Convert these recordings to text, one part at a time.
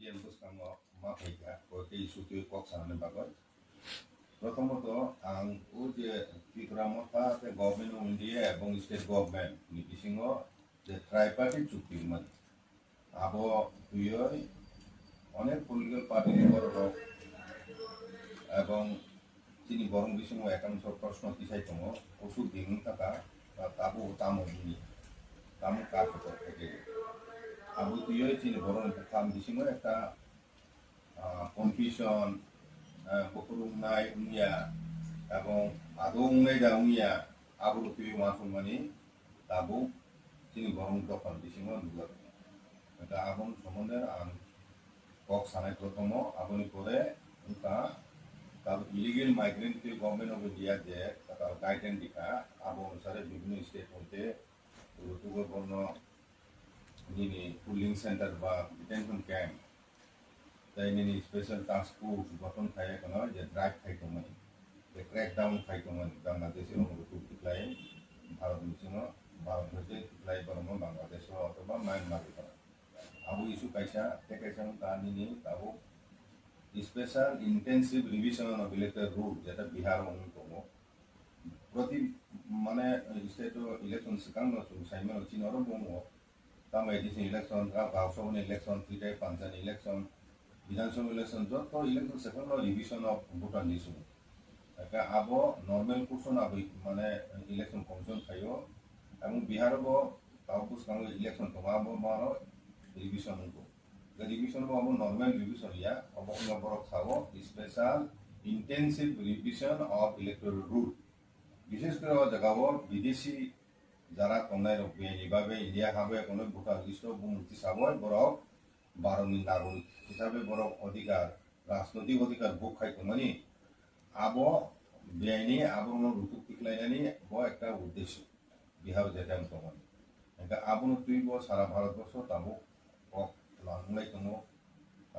BDM boskango ma paika ko ke isu tu kok sanane bagot প্রথমত ও যে ত্রিপুরা মথা government of India এবং state government ni bisingo যে ট্রাইপার্টিট চুক্তি মানে আবো দুইয় অনেক পলিটিক্যাল পার্টি বড় এবং তিনি বরং বিসিংহ একাংশ প্রশ্ন কিসাই দङ ওষুধ দিন থাকা তাবো তামনি তামু কার থেকে আবো দুইয় তিনি বরং খাম বিসিংহ একটা কনফিউশন বকুরুংনাই উনিয়া এবং আদংনাই দা উনিয়া আবো তুই মাসুমানি তাবো তিনি বরং দখন বিসিংহ নুগার এটা আবন সম্বন্ধে কক সানাই প্রথম আবনি পরে উনকা তার illegal migrant government of India যে তার গাইডলাইন দিকা আবো অনুসারে বিভিন্ন স্টেট হইতে তুগর বর্ণ যিনি কুলিং সেন্টার বা ডিটেনশন ক্যাম্প তাই নিনি স্পেশাল টাস্ক ফোর্স গঠন খায় কোন যে ড্রাইভ খাইতোমন যে ক্র্যাকডাউন খাইতোমন বাংলাদেশের অনুরূপ টিপ্লাই ভারত মিশন ভারত হইতে টিপ্লাই বরম বাংলাদেশ অথবা মায়ানমার আবু ইস্যু কাইসা টেকাইসা তানিনি তাবো special intensive revision of elector roll যেটা বিহার দङ প্রতি মানে স্টেট ইলেকশন সিগাं সাইমন চিনর দङ তামাই দিসি ইলেকশন গাঁওসভাनि ইলেকশন থ্রিটাই পাঞ্চাयत ইলেকশন বিধানসভা ইলেকশন যত ইলেকশন সেখান রিভিশন অফ ভোটার লিস্ট একা আবো নর্মাল কুশন আবো মানে ইলেকশন কমিশন খাইও এবং বিহারবো তাও সিগাं ইলেকশন দङ আবো মানো রিভিশন দङ রিভিশন আবো নর্মাল রিভিশন ইয়া আবো নবরক থাবো special intensive revision of electoral roll বিশেষ করে জায়গাও বিদেশি যারা তংনাই রকবিয়ানি ভাবে ইন্ডিয়া হাবে কোনো ভোটার লিস্ট বুমতি সাবয় বরক ভারতনি নাগরিক হিসাবে বরক অধিকার রাজনৈতিক অধিকার ভোগ খাইতোমানি আবো বেআইনি আবো রুতুক টিকলাইনানি ব একটা উদ্দেশ্য বিহার যেটা দङ এটা আবো তুই ব সারা ভারতবর্ষ তাবো কক লাংলাই দङ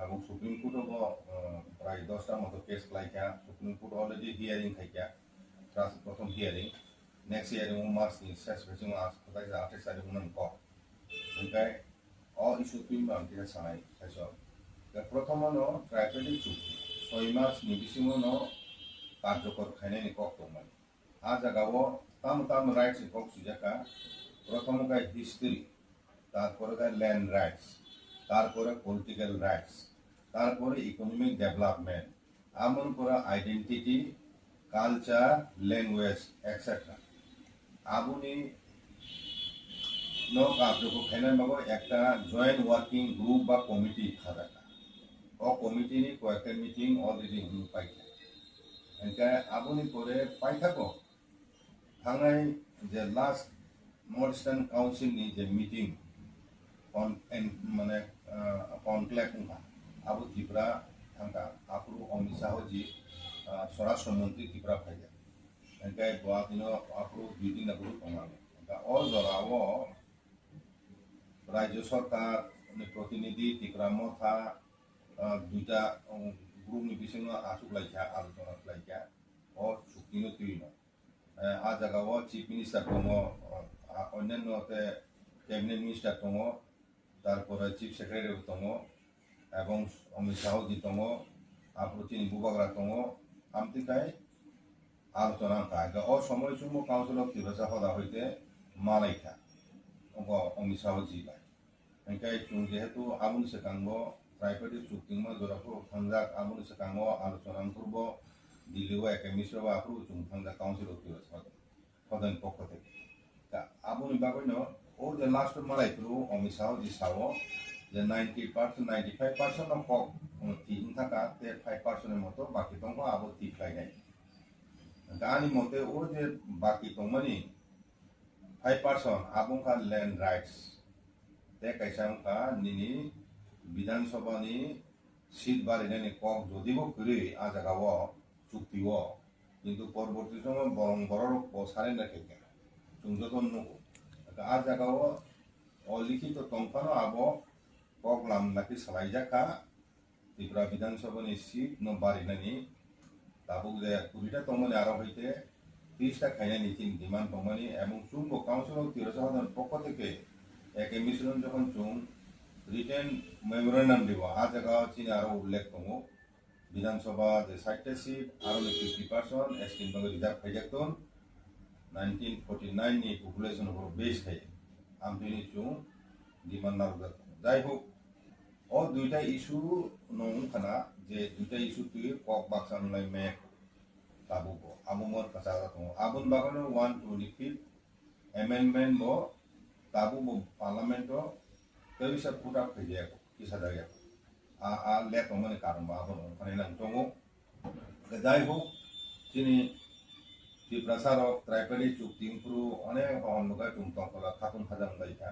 এবং সুপ্রিম কোর্টও প্রায় 10টা মতো কেস লাইকা সুপ্রিম কোর্ট অলরেডি হিয়ারিং খাইকা প্রথম হিয়ারিং নেক্সট হিয়ারিং মার্চनि শেষ বেসিং 28 তারিখ ক ओमफ्राय इस्यु तुम बांथिया सानाय साइसो प्रथमनो ट्राइपेटिक चुक्ति 6 मासनि बिसिङावनो कार्यकर खायनायनि कक दंमोन आ जागावो ताम राइट्स कक सुजाका प्रथमकाय हिस्ट्री तारपरे लैंड राइट्स तारपरे पलिटिकल राइट्स तारपरे इकोनॉमिक डेवलपमेंट आमन परा आइडेंटिटी কালচার ল্যাঙ্গুয়েজ এটসেট্রা আবুনি নো কার্যকর খাইনাই বাবো একটা জয়েন্ট ওয়ার্কিং গ্রুপ বা কমিটি থাকা ও কমিটিনি কয়েকটা মিটিং অলরেডি পাইছে এনকাय আবুনি পরে পাই থাকো থাংনাই যে লাস্ট নর্থ ইস্টার্ন কাউন্সিলনি যে মিটিং অন মানে কনক্লেভ আবু ত্রিপুরা থাকা আপু অমিত শাহ জি স্বরাষ্ট্রমন্ত্রী ত্রিপুরা ফাইজা এনকাय দিন আপু 2 দিন আগু দङালে অ জরাও রাজ্য সরকার প্রতিনিধি ত্রিপুরা মথা দুইটা গ্রুপনি বিসিङाव আসুকলাইকা আলোচনা খাইকা অ চুক্তিনো তুইনো আ জায়গাও চিফ মিনিস্টার দङ অন্যান্যতে ক্যাবিনেট মিনিস্টার দङ তারপরে চিফ সেক্রেটারি দङ এবং অমিত শাহ জি দङ আপু তিনি বুবাগ্রা দङ আমতিকাই আলোচনা খায় অ সময় সময় কাউন্সিল অফ ত্রিপুরা হদা হইতে মালাইকা অমিত শাহ জি বাই এনকাय চুং যেহেতু আবুনি সেকাংবো ট্রাইপার্টিক চুক্তিংমা জরাফো থাংজাক আবুনি সেকাংবো আলোচনা করব দিল্লিও একাডেমিসও আপু চুং থাংজা কাউন্সিল অফ ত্রিপুরা হদান পক্ষ থেকে তা আবুনি বাগৈনো ও যে লাস্ট মালাইফুরু অমিত শাহ জি সাও যে 90% 95% অফ কক তিন থাকা 5% এর মতো বাকি দङ আবু তিফলাইনাই দানি মতে ও যে বাকি দङমানি 5% আবুংকা ল্যান্ড রাইটস তে কাইসাংকা নিনি বিধানসভানি সিট বাড়িনানি কক যদিও করি আ জায়গাও চুক্তিও কিন্তু পরবর্তী সময় বরং বড় সারেন্ডার খেকে চুংজতন নগো আ জায়গাও অলিখিত তংফানো আবো কক লামনাকি সালাইজাকা ত্রিপুরা বিধানসভানি সিট ন বাড়িনানি তাবুক যে 20টা দङমানি আরো হইতে 30টা খাইনানি তিন ডিমান্ড দङমানি এবং চুংবো কাউন্সিল অফ ত্রিপুরা হদান পক্ষ থেকে এক মিশ্রণ যখন চুং রিটেন মেমোরেন্ডাম দিব আ জায়গায় চিনি আরো উল্লেখ দङ বিধানসভা যে 60টা সিট আরো 50% এসটিন বাগে reserve খাইজাকতন 1949 ni population of base khai amtini chu demand nargat jai hok o duita issue nong khana je duita issue tu kok baksan lai me tabu ko amumor kasara to abun bagano 125 amendment bo tabu bo parliament to tebisa pura khaya ko kisa daya a le to mane karon ba abun khane nang tongo jai hok chini di prasarok tripoli chuktingpru অনেক অন্যগা চুমতংকলা খাতুন খাজাং লাইকা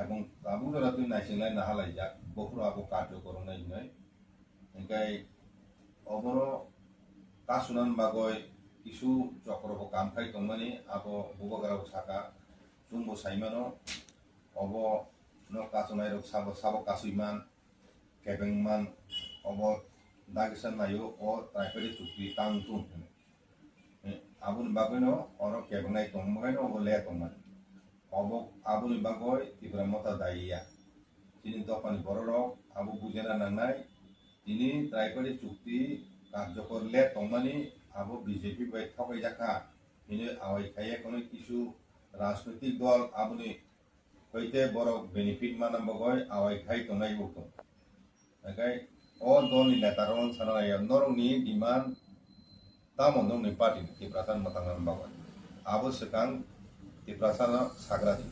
এবং কাবুরা তুই নাইসিংলাই নাহালাই যাক বকুর আবু কার্যকরণ নাই এঙ্কাই অবর কাসুনান বাগয় কিছু চক্রব কামখাই দংমানি আবো বুবগারাও সাকা চুমবো সাইমানো of ন কাসুনাই rock সাবো সাবো কাসুইমান কেবেংমান of দাগিসান নাইও ও ট্রাইপলি চুক্তি তাংতুন abun bagano oro kebengai tongmagano ole tongman obo abun bagoy tibra mota daiya tini topani bororok abu bujena nangnai tini traikoli chukti কার্যকর লে তংমানি আবু বিজেপি বাই ঠকাই জাকা ini awai kaya kono কিছু রাজনৈতিক দল আবুনি হইতে বড় বেনিফিট মানাম বগয় awai খাই তনাই বকতো একাই ও দলনি নেতারন সানাই নরংনি demand tamon dong ni party ti prasan matangan bawa abo sekang ti prasana sagradi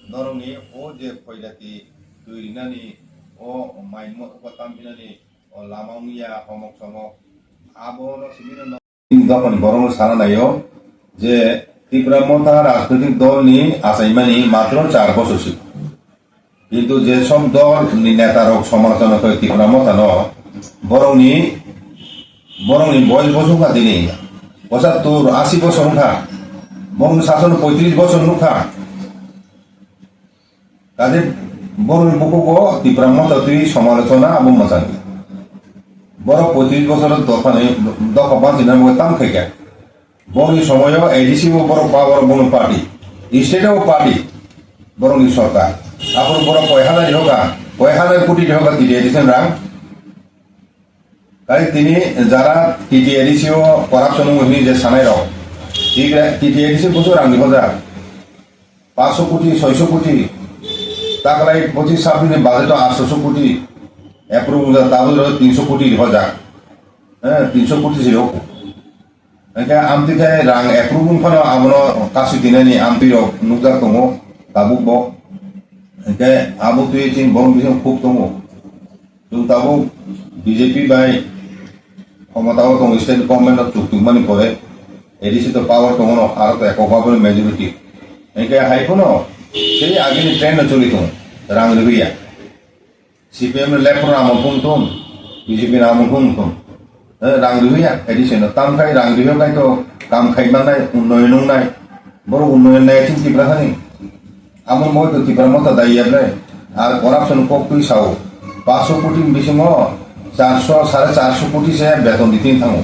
norong ni o je poilati tuirina ni o maimo ko tampina ni o lamang ya homok somok abo no simino no dokon borong sana nayo je ত্রিপুরামতা রাজনৈতিক দল নি আসাইমানি মাত্র 4 বছর ছিল কিন্তু যে সব দল নেতারক সমালোচনা করে ত্রিপুরামতা ন বরং বয়স বছর খা দিনে 75 80 বছর খা বরং শাসন 35 বছর খা কাজে বরং বুকুকো ত্রিপুরামতা তুই সমালোচনা আবু মাসান বড় 35 বছরের দফা বাঁচিনা তাম খাইকা বরং সময় এডিসি বড় পাওয়ার বড় পার্টি স্টেটও পার্টি বরং সরকার আপনার বড় 5000 হোক 5000 কোটি হোক দিয়ে দিয়েছেন রাং তাই তিনি যারা টিটিএডিসিও করাপশন হইনি যে সানাই রক ঠিক টিটিএডিসি প্রচুর রাং দিব যা 500 কোটি 600 কোটি তাকলাই 25-26 বাজেট 800 কোটি অ্যাপ্রুভ তাহলে 300 কোটি দিব যা হ্যাঁ 300 কোটি ছিল Engkau amti kaya rang approval kono abono kasu dinani amti rok nukar tongo tabuk bo engkau abu tu ecing borong bisa kuk tongo tu tabuk BJP by ক্ষমতাও tongo state government of chuktuk mani pore edisi to power tongo no aro to ekokabel majority engkau hai kono sei agini trend choli tongo rang ruya CPM lepro amon tung BJP amon tung Rang রিহুয়া addition তাম খাই রাং রিহুয়া খাই তো কাম খাইমান নাই উন্নয়ন নাই বড় উন্নয়ন নাই ঠিক ত্রিপুরাখানি আমার মই তো ত্রিপুরার মতো দায়ী আর করাপশন কক তুই সাও 500 কোটি বেশি 400-450 কোটি সে বেতন দিতে থাকো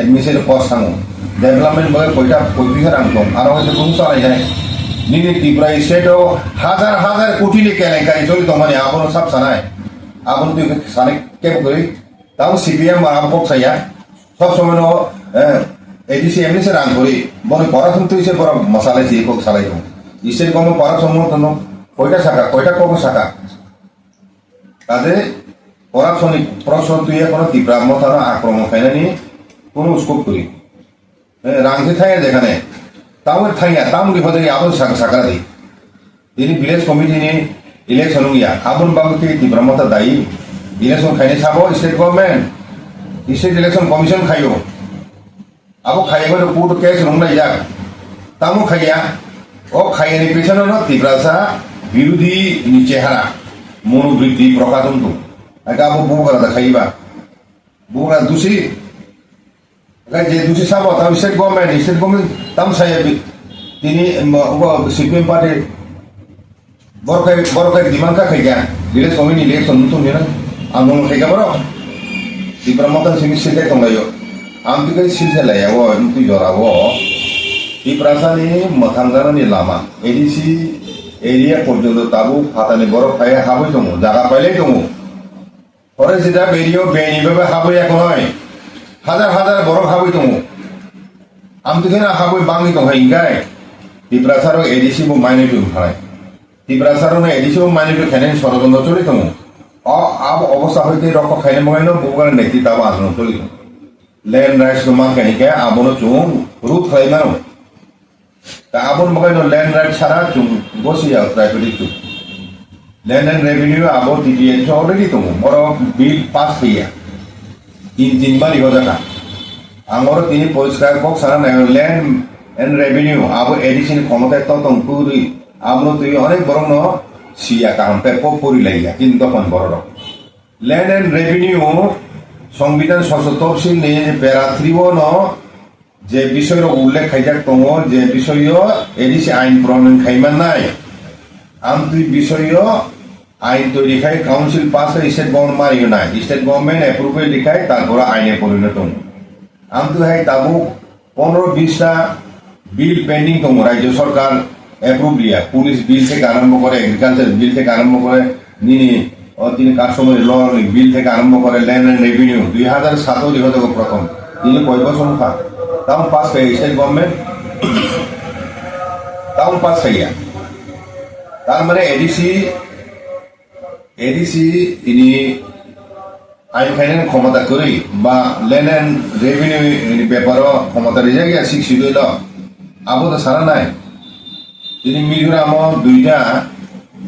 এডমিশন কস্ট থাকো ডেভেলপমেন্ট বলে কয়টা কই রাং দম আর হয়তো কোন চালাই যায় নিনি ত্রিপুরা স্টেটও হাজার হাজার কোটি নি কেলেঙ্কারি চলি তো মানে আপন সব সানায় আপন তুই সানে কেব করি তাও সিপিএম আবক সাইয়া সব সময় নো এডিসি এমনি সে রাং করি বনে করাপশন তুই সে বড় মশালাই সে কোক সালাই তো ইসের কম করাপশন তো কয়টা শাখা কয়টা কম শাখা কাজে করাপশন প্রশ্ন তুই কোনো তীব্র মতানো আক্রমণ খাইনা নি কোনো স্কোপ করি রাংসে থাকে যেখানে তাও থাইয়া তামুলি হতে আবার শাখা দি তিনি ভিলেজ কমিটি নি ইলেকশন গিয়া আবুন বাবু কি তীব্র মতা দায়ী ইলেকশন খাইনি চাব state government state election commission খাইও আবো খাইয়ে কোর্ট কেস রংলাই যাক তামো খাইয়া ও খাইয়ানি পেছনে ন তীব্রাসা বিরোধী চেহারা মনোবৃত্তি প্রকাশন তো আগে আবো বুবগারা খাইবা বুবগারা দোষী যে দোষী চাব তাও স্টেট গভর্নমেন্ট তাম চাই তিনি সিপিএম পার্টির বড় খাই ডিমান্ড খাইয়া ভিলেজ কমিটি ইলেকশন নতুন Anggung kaya bro, di permotan sini sih tong layo, amti kaya sih laya wo, itu jora wo, di perasaan ini matanggaran ini lama, edisi area পর্যন্ত তাবু হাতানি বরফ খাইয়ে হাবই দङ জায়গা পাইলেই দङ পরে যেটা বেরিয়েও বেনিভাবে হাবই এখন হয় হাজার হাজার বরফ হাবই দङ আমতুখানে হাবই বাঙি দङ হিংগাই টিপ্রাসারও এডিসি বো মাইনে টু ভাড়ায় টিপ্রাসারও এডিসি বো মাইনে টু খেলেন ষড়যন্ত্র চলি দङ আব অবস্থা হইতে রক্ষ খাইনে মগাইনো বুগার নেতি তাবো আন্দোলন চলি দङ ল্যান্ড রাইটস মা কেনিকে আবনো চুং রুট খাইমানো তা আবন মগাইনো ল্যান্ড রাইট ছাড়া চুং বসিয়া প্রাইভেট চুং ল্যান্ড এন্ড রেভিনিউ আবো ডিডিএন অলরেডি দङ বড় বিল পাস হইয়া তিনবার ইহজাকা আমার তিনি পরিষ্কার কক সারা নাই ল্যান্ড এন্ড রেভিনিউ আবো এডিশন ক্ষমতায় ততং পুরি আবনো তুই অনেক বড় ন সিয়া কারণ পেপ পরি লাইয়া কিন্তু তখন বড় ল্যান্ড এন্ড রেভিনিউ সংবিধান তফসিল নিয়ে যে প্যারা 3 ন যে বিষয়ের উল্লেখ খাইজাক দङ যে বিষয় এডিসি আইন প্রণয়ন খাইমান নাই আম তুই বিষয় আইন তৈরি খাই কাউন্সিল পাস হয় স্টেট গভর্নমেন্ট মারিও নাই স্টেট গভর্নমেন্ট অ্যাপ্রুভেল লিখাই তারপর আইনে পরিণত দङ আম তুই হাই তাবু 15-20টা বিল পেন্ডিং দङ রাজ্য সরকার অ্যাপ্রুভ লিয়া পুলিশ বিল থেকে আরম্ভ করে এগ্রিকালচার বিল থেকে আরম্ভ করে নিনি তিনি কাস্টমার ল বিল থেকে আরম্ভ করে ল্যান্ড এন্ড রেভিনিউ 2007 লিখত প্রথম তিনি কয় বছর টাউন পাস খাই স্টেট গভর্নমেন্ট টাউন পাস খাইয়া তার মানে এডিসি তিনি আইন খাইনের ক্ষমতা করি বা ল্যান্ড এন্ড রেভিনিউ ব্যাপারও ক্ষমতা রেজা গিয়া শিখছিল আবো তো সারা নাই তিনি মিজোরাম 2টা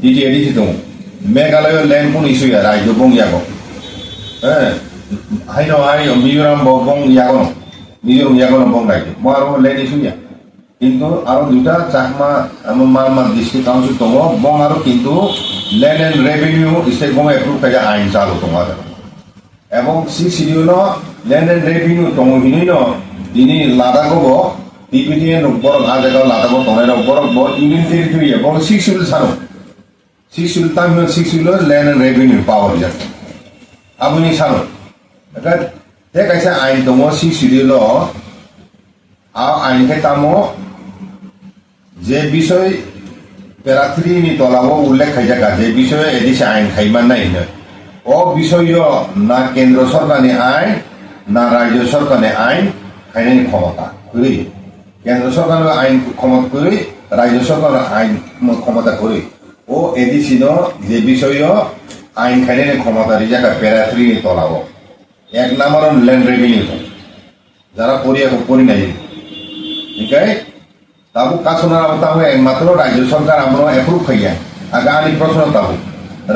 ডিডি এডিসি দङ মেঘালয় ল্যান্ড কোন ইস্যুয়া রাজ্য বং ইয়াগো হ্যাঁ হাই ন হাই মিজোরাম বং ইয়াগো মিজোরাম ইয়াগো বং রাজ্য মারো ল্যান্ড ইস্যুয়া কিন্তু আরো 2টা চাকমা মালমা ডিস্ট্রিক্ট কাউন্সিল দङ বং আরো কিন্তু land and revenue state government approve খাইয়া আইন চালু দङ এবং 6 শিডিউল ল্যান্ড এন্ড রেভিনিউ দङ হিনি ন তিনি লাদাখও টিপিটিএন বড় আজাগাও লাদাখও দঙাই বড় ইউনিয়ন টেরিটরি বড় 6 শিডিউল সানো 6 শিডিউল তাম 6 শিডিউল ল্যান্ড এন্ড রেভিনিউ পাওয়ার যাক আবুনি সানো এটা তে কাইসা আইন দङ 6 শিডিউল আইন খাই তামো যে বিষয় প্যারা 3 নি তলাও উল্লেখ খাইজাকা যে বিষয়ে এডিসি আইন খাইমান নাই ও বিষয় না কেন্দ্র সরকারি আইন না রাজ্য সরকারি আইন খাইনানি ক্ষমতা করি কেন্দ্র সরকার আইন ক্ষমতা করি রাজ্য সরকার আইন ক্ষমতা করি ও এডিসি যে বিষয় আইন খাইনানি ক্ষমতা রিজাকা প্যারা 3 নি তলাও এক নাম্বার ল্যান্ড রেভিনিউ যারা পরি নাই নিকাই তাবু কাছনা তাবু একমাত্র রাজ্য সরকার আমরা অ্যাপ্রুভ খাইয়া আগা আনি প্রশ্ন তাবু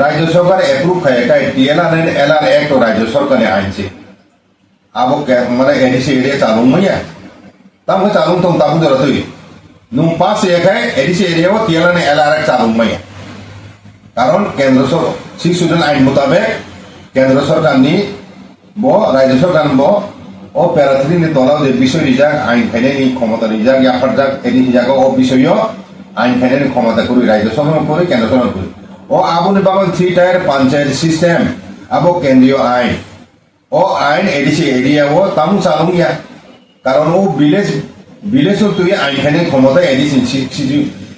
রাজ্য সরকার অ্যাপ্রুভ খাইয়া কাই টিএলআর এলআর অ্যাক্ট রাজ্য সরকারে আইনছে আবো মানে এডিসি এরিয়া চালু মাইয়া তাবু চালু তং তাবু দরা তুই নুম পাস এখাই ADC area TLR LR act চালু মাইয়া কারণ কেন্দ্র সরকার 6 শিডিউল আইন মোতাবেক কেন্দ্র সরকার নি বো রাজ্য সরকার বো ও প্যারা 3 নি তলাও যে বিষয় রিজাক আইন খাইনানি ক্ষমতা রিজাক ইয়াফার যাক এডিসি জায়গা ও বিষয় আইন খাইনানি ক্ষমতা করি রাজ্য সরকার করি কেন্দ্র সরকার করি ও আবুনি বাগান 3 টায়ার পঞ্চায়েত সিস্টেম আবো কেন্দ্রীয় আইন ও আইন এডিসি এরিয়া ও তামু চালু ইয়া কারণ ও ভিলেজ তুই আইন খাইনানি ক্ষমতা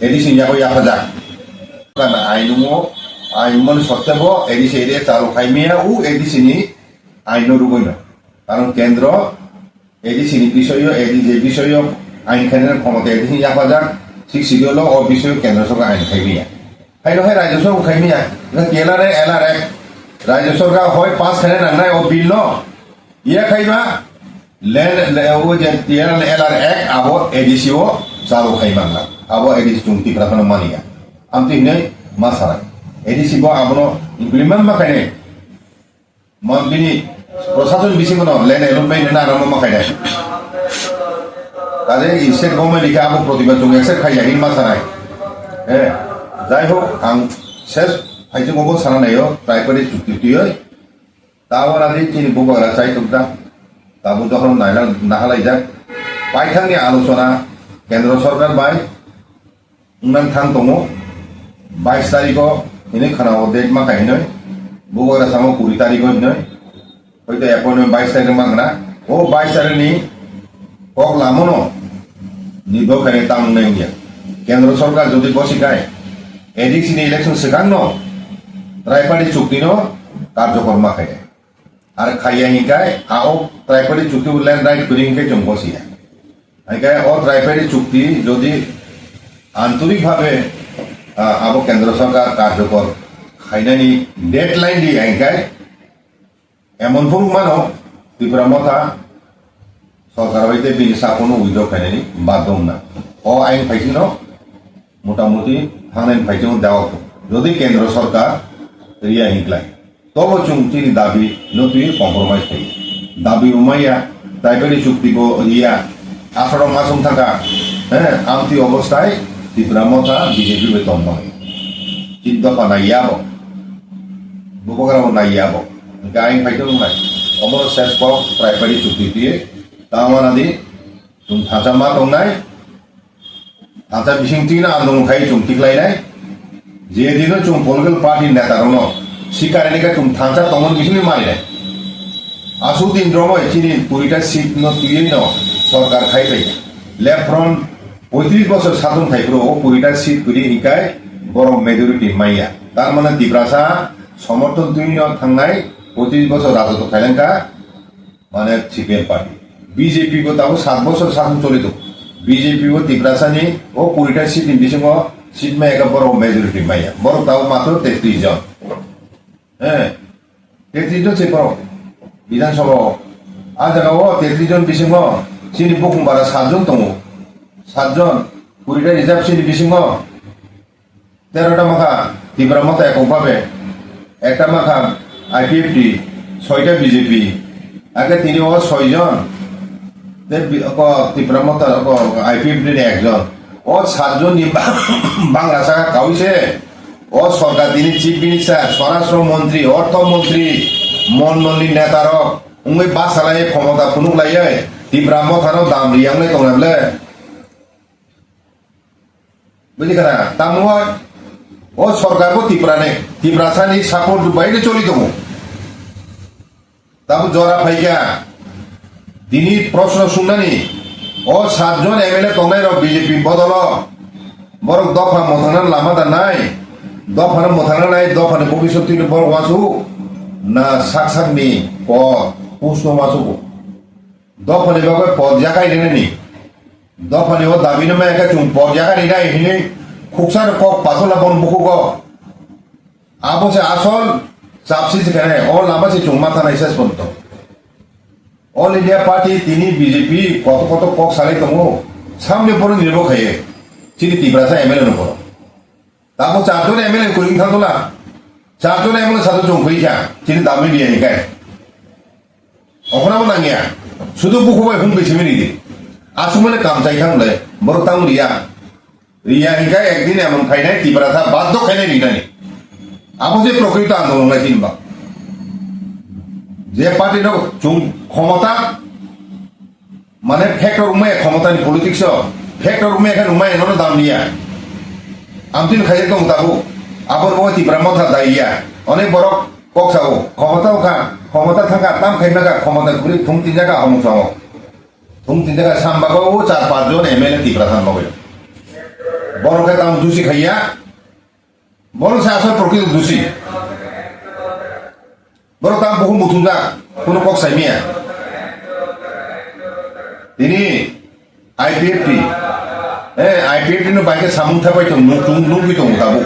এডিসি জায়গা ইয়াফার যাক কারণ আইন মন সত্যাব এডিসি এরিয়া চালু খাইমিয়া ও এডিসি নি আইন রুবই না কারণ কেন্দ্র এডিসি নি বিষয় যে বিষয় আইন খাইনানি ক্ষমতা এডিসি ইয়াফার যাক 6 শিডিউল ও বিষয় কেন্দ্র সরকার আইন খাইমিয়া hay no hay রাজ্য সরকার খাইমিয়া টিএলআর এলআর রাজ্য সরকার হয় পাস খাইনে নাংনাই ও বিল ন ইয়া খাইবা ল্যান্ড ও যে টিএলআর এলআর এক আবো এডিসি ও চালু খাইমাংলা আবো এডিসি চুক্তি প্রাথমিক মানিয়া আমতি হিনে মাসারা এডিসি বো আবনো ইমপ্লিমেন্ট মা খাইনে মন্ত্রী প্রশাসন বিসি মনো ল্যান্ড এলমেন্ট না আরম্ভ মা খাইনে তাদের স্টেট গভর্নমেন্ট লিখে আবো প্রতিবাদ চুং একসেপ্ট খাইয়া হিন মাসারাই হ্যাঁ যাই হোক আং শেষ ফাইজে গবো সানা নাইও প্রাইভেট চুক্তি তুই তাওয়ার আদি চিনি বুবারা চাই তোকদা তাবু যখন নাইলা নাহালাই যাক পাইখাংনি আলোচনা কেন্দ্র সরকার বাই উন্নয়ন থান দङ 22 তারিখ হিনে খানাও ডেট মা খাইনয় বুবারা সামো 20 তারিখ হিনয় হয়তো অ্যাপয়েন্টমেন্ট 22 তারিখ মাংনা ও 22 তারিখ নি কক লামনো নিব খাইনে তাম নাই কেন্দ্র সরকার যদি বসিকায় एडिक्सनि इलेक्शन सिगांनो ट्राइपार्टी चुक्तिनो कार्यक्रम माखाया आरो खाया हिंखाय आओ ट्राइपार्टी चुक्ति लैंड राइट करी हिंखाय जों बसिया हिंखाय ओ ट्राइपार्टी चुक्ति यदि आंतरिक भावे आबो केंद्र सरकार कार्यकर खायनानि डेडलाइन दी हिंखाय एमन फुर मानो त्रिपुरा मथा सरकार बायदि बिनि साखौनो उइद्र खायनानि बाद दंना ओ आइन फाइसिनो मोटामुटी थांनायनि फाइसिनो दाव यदि केंद्र सरकार रिया हिंख्लाय तब चुंगतिनि दाबी नतुई कम्प्रोमाइज थायो दाबी उमाया ट्राइबारि चुक्तिखौ रिया 18 मासम थाका आमति अवस्थाय त्रिपुरा मथा बीजेपी बे दंबाय चिद्दफा नायाबो बुबगराव नायाबो गाइन फाइतो नाय अमर सेसप ट्राइबारि चुक्ति दिए तामानादि जों थाजा मा दंनाय थाजा बिसिंथिना आन्दोलन खाय चुंतिख्लायनाय जेदिनो जों पलिटिकल पार्टी नेतारनो सिकारेनिका तुम थांसा तंगन बिसिनि मारिनाय आसु दिन द्रमय चिनि पुरिटा सीट न तुयै न सरकार खायबाय लेफ्ट फ्रंट 35 बছর साधन थाइप्रो पुरिटा सीट पुरि हिकाय बर मेजरिटी माइया तार माने दिब्रासा समर्थन तुई न थांनाय 35 बছর राजत्व खायलांका माने सीपीएम पार्टी बीजेपी को ताबो 7 बছর साधन चलितो बीजेपी को दिब्रासानि ओ पुरिटा सीट बिसिङो सीट मा एका बर मेजरिटी माइया बर ताबो मात्र 33 जन तेत्रिजन सेपर विधानसभा आ जायगायाव तेत्रिजन बिसिङो सिनि बुकुमबारा 7 जन दङ 7 जन पुरिटा रिजार्भ सिनि बिसिङो 13टा माखा त्रिपुरा मथा एककभावे একটা माखा आईपीएफटी 6টা बीजेपी आगे তিনি 6 জন त्रिपुरा मथा आईपीएफटी नि एकজন ও 7 জন বাংলা শাখা কাউইছে ও সরকার তিনি চিফ মিনিস্টার স্বরাষ্ট্র মন্ত্রী অর্থমন্ত্রী মন্ডলী নেতার উঙ্গৈ বাসালাই ক্ষমতা ফুনুকলাयै त्रिपुरा मथानो दाम रियांलै दंनाबले बुझिखाना तामुय ও সরকারको त्रिपुरासानि सापर्ट बायदि चलि दङ ताबो जरा फाइका दिनै प्रश्न सुननानि ও 7 জন एमएलए दंनाय र बीजेपी बदल बरक दफा मथाना लामा दानाय दफानो मोथांनाय दफानो भबिष्यतनि बर वासु ना साकसाकनि पद पुष्ण वासु दफानि बागै पद जागायदेनि दफानि ओ दाबिनो मा एका चुं पद जागायनि नाय हिनि खुक्सार कक पाथला बन बुखुगो आबोसे आसल चापसि सिखाने ओ लामासे चुं माथानाय सेस बन्त ऑल इंडिया पार्टी तिनी बीजेपी कत कत कक सालै दङ सामने पर निर्भर खायो चिनि त्रिपुरासा एमएलए नगर ताबो 4 জন एमएलए करिं थांदोला 4 জন एमएलए साथो जों फैसा चिनि दामि बिया हिकाय अखनाबो नांगिया सुदु बुखुबाय हुन बेसिमे निदि आसुमने काम चाइ थांले बरतां रिया हिकाय एकदिन एमन फाइनाय त्रिपुरासा बाध्य खायनाय निदानि आबो जे प्रकृत आन्दोलन नाय दिनबा जे पार्टी न जों क्षमता माने फैक्टर उमाय क्षमतानि पलिटिक्स फैक्टर उमाय खान उमाय न दाम दिया आमतिन खाय दं ताबो आबर बो त्रिपुरा मथा दाइया अनेक बरक कक्साओ क्षमता थाका ताम खायनागा क्षमता गुरि थुं तिन जागा हमसाओ थुं तिन जागा सामबागो 4-5 जन एमएलए त्रिपुरा थांबाय बरक ताम दुसि खायया बरक सासर प्रकृत दुसि बरक ताम बहु मुथुंगा कुनो कक्साइमिया तिनी आईपीएफटी आईपीएफटी नो बाइके सामुं थाबाय दं नुंगि दं दाबो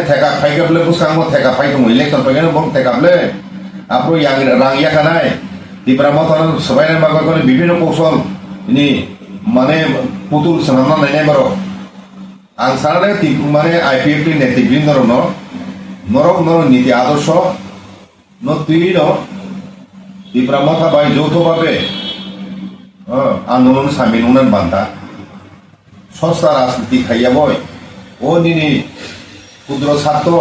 थेका फाइगाबले बुसांगो थेका फाइ दं इलेक्शन फाइगानो बम थेकाबले आपरो यां रांगिया खानाय त्रिपुरा मथानो सबायनाय बागोनि विभिन्न कौशल नि माने पुतुल सनाना नायनाय बारो आं सानाले माने आईपीएफटी नेतृबृंदर नरक नर नीति आदर्श न तुई न त्रिपुरा मथा बाय যৌথভাবে आंदोलन सामिल होनानै बान्था सस्ता राजनीति खाइया बय ओ दिनै ক্ষুদ্র ছাত্র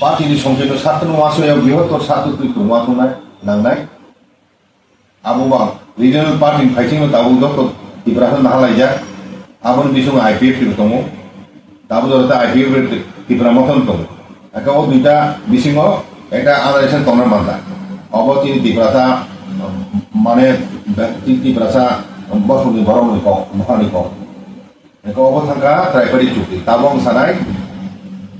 पार्टीनि संख्यानो ছাত্র नङासयाव बृहत्तर ছাত্র तुई दङाथ'नाय नांनाय आबोबा रिजनल पार्टी फाइटिं दाबो दत त्रिपुराखौ नालायजा आबोन बिसं आईपीएफटी दङ दाबो जरता आईपीएफटी त्रिपुरा मथन दङ एका ओ दुइटा बिसिङो একটা আনারেশন তনার বান্ধা অবতীন त्रिपुरासा माने त्रिपुरासा बसुनि बरमनि क मखानि क एका अबथांगा ट्राइबारि चुक्ति ताबं सानाय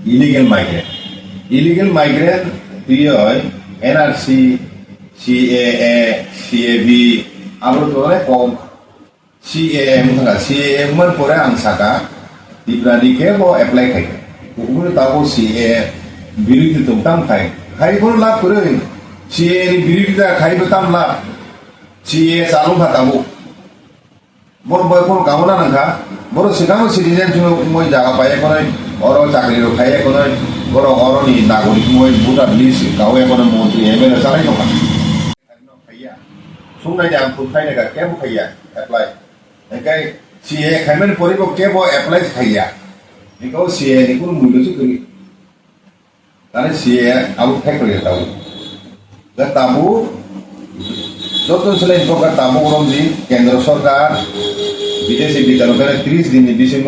ইলিগেল মাইগ্রেন্ট তুই এনআরসি সিএএ সিএবি আবার তো কম সিএএ মুখা সিএএ মান পরে আং সাকা ত্রিপুরানিকে ব এপ্লাই খাই ওগুলো তাবো সিএ বিরোধী তো তাম খাই কোনো লাভ করে সিএ ni বিরোধিতা খাইবে তাম লাভ সিএ চালু খাতাবো বড় বড় কোনো কামনা নাখা বড় সেখানেও সিটিজেন মই জায়গা পাই এখন অর চাকরির খাই এখন বড় অরনি নাগরিক মই ভোটার লিস্ট গাঁও এখন মন্ত্রী এমএলএ চালাই নখা খাইয়া সুনাই আম ফুল খাই নাকা কেবো খাইয়া এপ্লাই একাই সিএ খাইমেন পরিব কেবো এপ্লাই খাইয়া একাও সিএ ni কোনো মূল্য করি তাহলে সিএ আবু খাই করে তাবো তাবো যত ছেলে প্রকার তাবো রমজি কেন্দ্র সরকার বিদেশি বিদ্যালয় 30 দিন বিসিম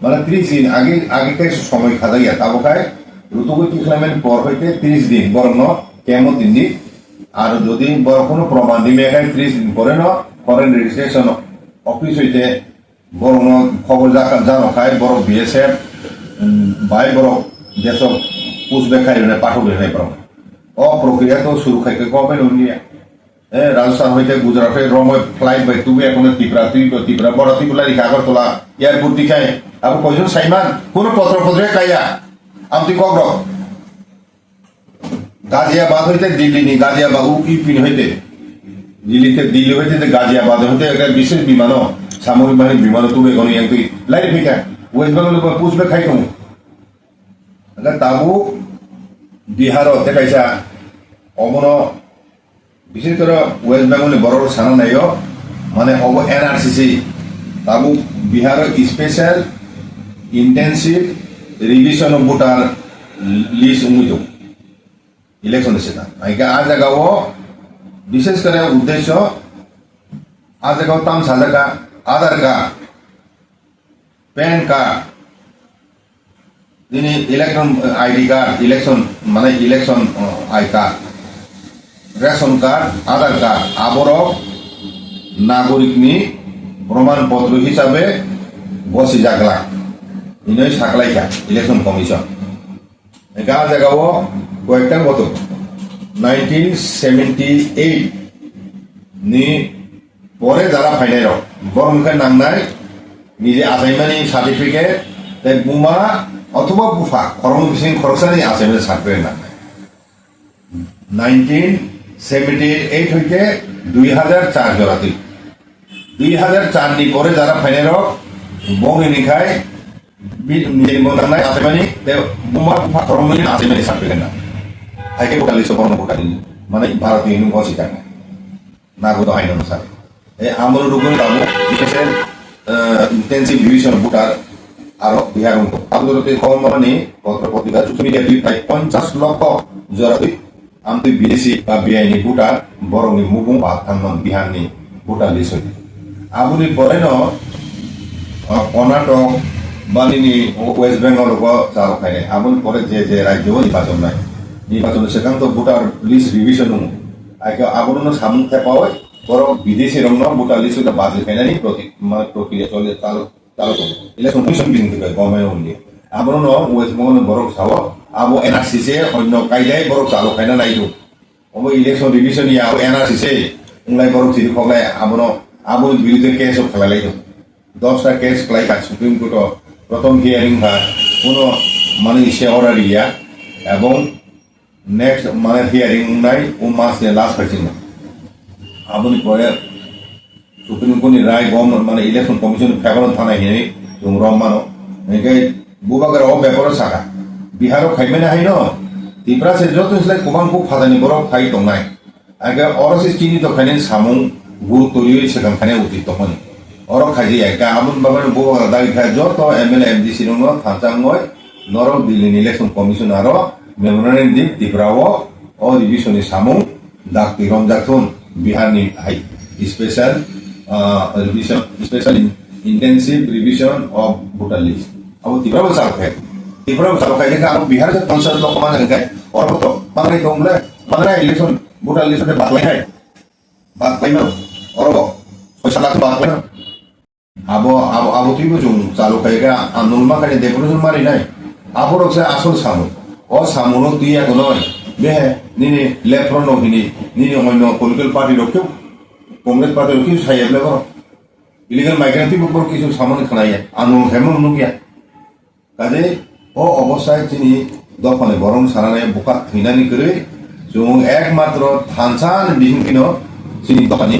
মানে 30 দিন আগে সময় খাজাইয়া তাবো খায় ঋতুগতি খাইমেন পর হইতে 30 দিন বরং কেমন 3 দিন আর যদি বড় কোনো প্রমাণ দিমে 30 দিন পরে ফরেন রেজিস্ট্রেশন অফিস হইতে বড় খবর জানো খায় বড় বিএসএফ বাই বড় দেশ পুষবে খাই পাঠবে নাই বড় প্রক্রিয়া তো শুরু খাইকে গভর্নমেন্ট ইন্ডিয়া রাজস্থান হইতে গুজরাটে রময় ফ্লাইট বাই তুমি এখন ত্রিপুরা বড় ত্রিপুরা রিখা আগরতলা এয়ারপোর্ট দিখায় আবার কয়জন সাইমান কোন পত্রে কাইয়া আমি কগ্র গাজিয়াবাদ হইতে দিল্লি নি গাজিয়াবাদ ইউপি হইতে দিল্লি হইতে গাজিয়াবাদ হইতে একটা বিশেষ বিমান সামরিক বাহিনীর বিমান তুমি এখন তুই লাইট ভিকা ওয়েস্ট বেঙ্গল পুষবে খাই কম তাবু বিহারত দেখাইছা অমন বিশেষ করে ওয়েস্ট বেঙ্গল বড় সানা নাই মানে অব এনআরসিসি তাবু Bihar special intensive revision of voter list উমিত ইলেকশন সেটা आ जगह विशेष कर उद्देश्य आ जगह तम साजा का Aadhaar card PAN card election ID card election माने election I card ration card Aadhaar card आबर नागरिक प्रमाण पत्र हिसाब से बसी जागला इन साकलाइका इलेक्शन कमिशन आ जगह কয়েকটা গত 1978 নি পরে যারা ফাইনাল বরংখায় নাংনায় নিজে আসাইমানি সার্টিফিকেট বুমা অথবা বুফা খরম বিশিং খরচানি আসাইমানি সার্টিফিকেট নাংনায় 1978 হইতে 2004 জরাতি 2004 নি পরে যারা ফাইনাল বঙ্গে নিখায় নিজের নাংনায় আসাইমানি বুমা বুফা খরম বিশিং আসাইমানি সার্টিফিকেট না Hay vocal listo por no vocal mana Bharat ini ngosi kan nago to haino sar amro rugun tamu ikesen intensive division voter aro bihar unko abdurate kom mani potra potika social media bi pai 50 লক্ষ জরাতি আমতে বিদেশি বা বিআইনি voter বরং নি মুগুং বা থানন বিহার নি voter list হই আবুনি পরে ন কর্ণাটক বানিনি ওয়েস্ট বেঙ্গল কো চাও খাইনে আবুনি পরে যে রাজ্য নির্বাচন নাই নির্বাচন সেখান তো ভোটার লিস্ট রিভিশন আগে আবরণ সামুখ পাওয়া বড় বিদেশি রঙ ভোটার লিস্ট বাদ ফাইনালি প্রক্রিয়া চলে চালু ইলেকশন কমিশন বিন থেকে গভর্নমেন্ট উন্নতি আবরণ ওয়েস্ট বেঙ্গল বড় সাও আবো এনআরসিসি অন্য কায়দায় বড় চালু ফাইনা নাইতো অব ইলেকশন রিভিশন ইয়া এনআরসিসি উংলাই বড় চিরি খগলাই আবো বিরুদ্ধে কেস খেলাইতো 10টা কেস ক্লাই কাজ সুপ্রিম কোর্ট প্রথম হিয়ারিং হয় কোনো মানে ইসে অর্ডার ইয়া এবং नेक्स्ट माने हियरिंग नाइ उ मास ने लास्ट फैसिंग आबुनि परे सुप्रीम कोर्ट नि राय गवर्नमेंट माने इलेक्शन कमिशन फेवर थाना हिनि जों रमानो एके बुबागर ओ पेपर साका बिहार खाइमेना हाइनो त्रिपुरा से जतो इसले कुबां को फादानि बरो फाइ दंनाय आगे अरसि चिनि तो खाइने सामुं गुरुत्वयै सेखान खाने उचित तखनि अर खाइजि एका आबुन बाबानि बुबागर दाइ खाइ जतो एमएलए एमडीसी नो थांचांगय नरम दिल्ली इलेक्शन कमिशन आरो memorandum di Tiprawo or division is Samu dak tirom dakun bihani hai special revision special intensive revision of voter list abu Tiprawo sal khai ka abu bihar ke concern lok mana kai or to mangai tomle mangai election voter list ke batlai hai batlai na or paisa lak batlai abu tibo jung salu khai ka anulma khai deputation mari nai আবরকসে আসল সামু ও সামুনো তুই এখন নয় বেহে নিনি লেফ্রন নহিনি নিনি অন্য political party রক্ষেও Congress party রক্ষেও সাইয়াবলে বড় illegal migrant উপর কিছু সামনে খানাইয়া আনু হেমন নুকিয়া কাজে ও অবস্থায় তিনি দফানে বরং সারানায় বোকা থিনানি করে जों एकमात्र थानसान बिहिंकिनो सिनि दफानि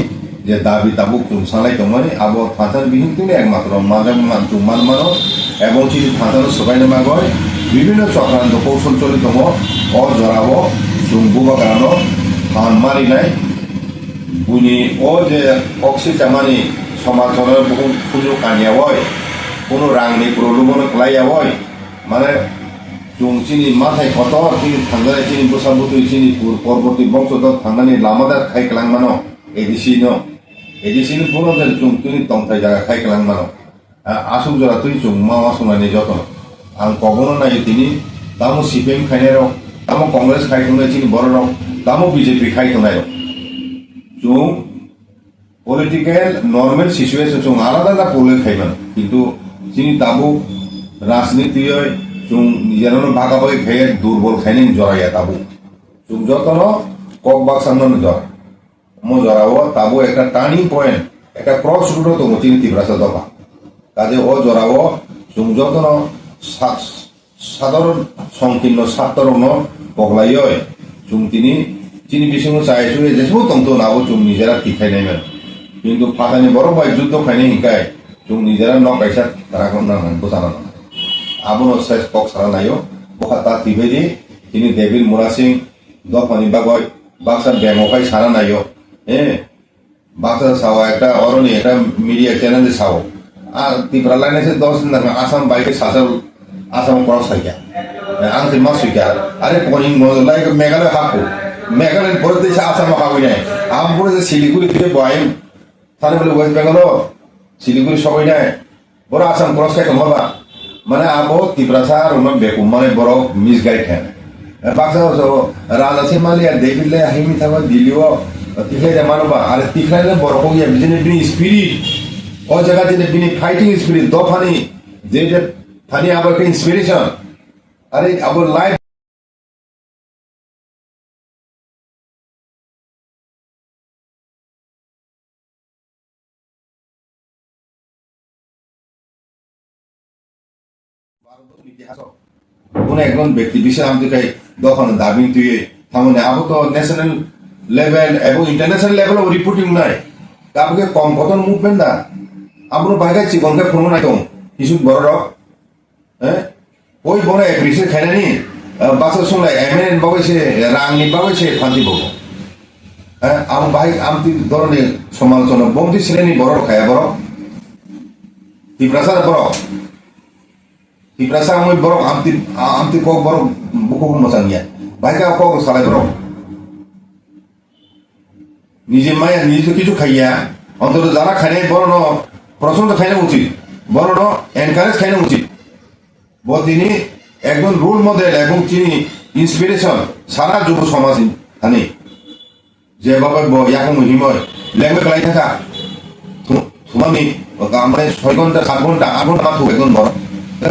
जे दाबि दाबु खुंसालाय दंमोन आबो थानसान बिहिंकिनो एकमात्र माजों मानतु मानमानो एबं सिनि थानसान सबायनो मागय विभिन्न चक्रान्त कौशल चलि दङ अ जराबो जों बुबागानो थान मारिनाय बुनि अ जे अक्सि जामानि समाजनो बहु खुनु कानियावय कोनो रांनि प्रलोभन खालायावय माने जों चिनि माथाय खतर चिनि थांनानै चिनि बोसाबुतु चिनि परबर्ती बंशधर थांनानै लामादार खायख्लांमानो एडिसिनो पुनो जे जों चिनि तंथाय जागा खायख्लांमानो आसुक जरा तुइ जों मावा संनानै जतन आं कबनो नाय तिनि दामो सिपिएम खायनाय रं दामो कांग्रेस खायथुनाय चिनि बर रं दामो बीजेपी खायथुनाय रं जों पलिटिकल नर्मेल सिचुएशन जों आलादा आलादा पलिटिक खायमान किन्तु चिनि दाबो राजनीतियै जों निजेरानो भागाभागि खाय दुर्बल खायनाय जराया ताबु जों जतनो কক बाक्सानो जर मो जराओ ताबु একটা টার্নিং পয়েন্ট একটা ক্রস রুট দङ চিনি তিব্রাসা দফা কাজে ও জরাओ जों जतनो সাধারণ সংকীর্ণ ছাত্ররণ পগলায়য় जों তিনি চিনি বিসঙ্গ চাইছো যেসব তংতো নাও जों निजेरा তিখাইনাयमोन কিন্তু ফাটানি বড় ভাই যুদ্ধ খাইনাय হিকাय जों निजेरा न কাইসা তারাখন না बोसाना आबुनो सेस पक सारानायो बखाता तिबेदि तिनि डेभिड मुरासिं दफानि बागय बाक्सा बेमोखाय सारानायो बाक्सा सावा একটা অরনি একটা মিডিয়া চ্যানেল সাও আর তিব্রা লাইনেছে 10 দিন আসাম বাইকে সাসাল আসাম ক্রস হাইয়া আনতে মাসুইকা আরে কোনিং মলাই মেঘালয় হাকু মেঘালয় পরতে আসাম হাকুই নাই আম পরে শিলিগুড়ি থেকে বয়াম তাহলে বলে ওয়েস্ট বেঙ্গল শিলিগুড়ি সবাই নাই বড় আসাম ক্রস খাই তোমাবা মানে আবো তিব্রাসা রুমা বেকু মানে বড় মিসগাইড হ্যাঁ বাক্সা রাজা সিমালিয়া দেখিলে আহিমি থাকা দিলিও তিখাই মানবা আর তিখাইলে বড় কইয়া বিজনে বিনি স্পিরিট ও জায়গা দিনে বিনি ফাইটিং স্পিরিট দফানি যে ফানি আবার একটা ইন্সপিরেশন আরে আবার লাইফ কোনো একজন ব্যক্তি বিশেষ আমাদেরকে দখন দাবি তুই তাহলে আবো তো ন্যাশনাল লেভেল এবং ইন্টারন্যাশনাল লেভেল রিপোর্টিং নাই কাবকে কম কতন মুভমেন্ট দা আমরা বাইরে জীবনকে ফোন নাই তো কিছু বড় ওই বড় এপ্রিসে খাইনানি বাসা সঙ্গে এমএন বাবাইছে রাংনি বাবাইছে ফান্তি বড় আম ভাই আমতি ধরনের সমালোচনা বমতি শ্রেণী বড় খায়া বড় তিব্রাসার বড় Tibrasa amoy borok amti kok borok buku masangnya. Baika kok salah borok. নিজে মায়া নিজে কিছু খাইয়া অন্তত যারা খাই নাই বড় প্রচন্ড খাই না উচিত বড় এনকারেজ খাই না উচিত তিনি একজন রোল মডেল এবং তিনি ইন্সপিরেশন সারা যুব সমাজ হানি যেভাবে ইয়াকে মহিময় লেগে খেলাই থাকা তোমামি আমরা 6 ঘন্টা 7 ঘন্টা 8 ঘন্টা মাত্র একজন বড়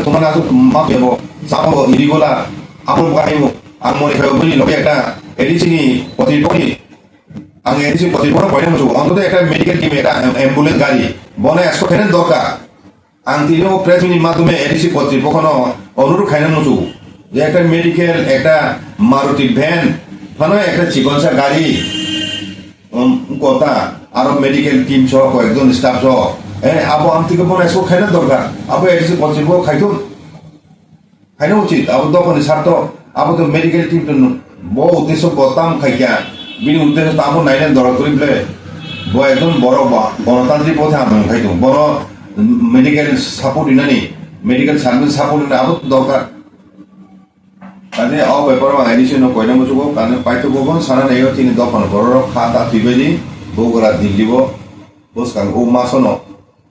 তোমার আজ মা দেব সাপো ইরিগোলা আপন কাহিমু আমরে খেবনি লোকে একটা এডিসিনি প্রতিপক্ষী আমি এডিসি প্রতিপক্ষ কইনা মজু অন্তত একটা মেডিকেল টিম একটা অ্যাম্বুলেন্স গাড়ি বনে 100 খানের দরকার আন্তিনো প্রেস মিনিট মাধ্যমে এডিসি প্রতিপক্ষ অনুরোধ খাইনা মজু যে একটা মেডিকেল একটা মারুতি ভ্যান মানে একটা চিকিৎসা গাড়ি কথা আর মেডিকেল টিম সহ কয়েকজন স্টাফ সহ আবো আমতিকে বনে 100 খাইনা দরকার আবো এডিসি প্রতিপক্ষ খাইনা উচিত আবো দোকানে ছাড়ত আবো তো মেডিকেল টিম তো বহু উদ্দেশ্য বতাম খাইয়া বিনি উদ্দেশ্য তো আবো নাইলেন দরকার করি বলে একজন বড় গণতান্ত্রিক পথে আমি খাইতো বড় medical support Inani medical service support Inani আবো দরকার কাজে ব্যাপার এডিসিন কয়না মুচুকো কানে পাইতো বগন সারা নেই তিনি দোকান বড় খাতা থিবেদি বগুড়া দিল্লিব বসকান ও মাসনো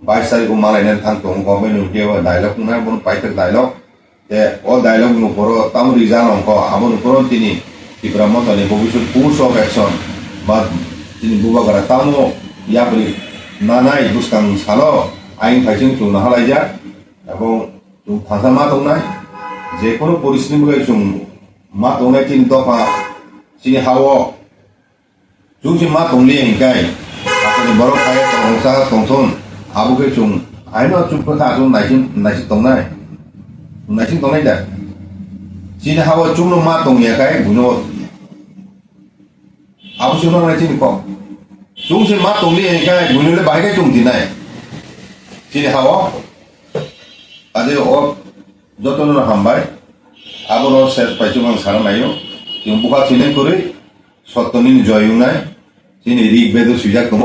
22 তারিখ মালাইনেন থাকতো গভর্নমেন্ট উঠিয়ে ডায়লগ না বন পাইতে ডায়লগ ও ডায়লগ নুপর তাম রিজান অঙ্ক আমন উপর তিনি ত্রিপুরা মতনে ভবিষ্যৎ কোর্স অফ অ্যাকশন বা তিনি বুবাগারা তামো ইয়াবরি নানাই বুসকান সালো আইন ফাইচিং চুনা হালাইজা এবং ফাঁসা মা দংনাই যে কোনো পরিস্থিতি chung ma tongai tin dopa sini hawo chung si ma tong liang kai apa borok kaya tongsa tongson abu ke chung aino chung ka chung naisin tongnai da sini hawo chung no ma tong ya kai buno abu chung no naisin ko chung si ma tong liang kai buno le bai kai chung dinai sini hawo ade o jotono hambai আবারও শেষ পাইছো গান সারা নাইও কিন্তু বুকা চিনে করে সত্যনি জয়ুনাই চিনি ঋগ্বেদ সুজাক দম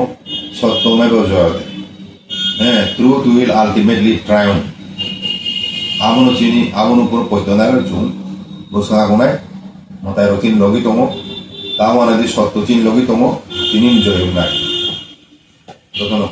সত্যমে জয়তে হ্যাঁ ট্রুথ উইল আলটিমেটলি ট্রায়াম্ফ আমনো চিনি আমনো উপর পয়তনার জুন বসনা কোনাই মতাই রতিন লগি দম তাও আনাদি সত্য চিন লগি দম তিনি জয়ুনাই যতন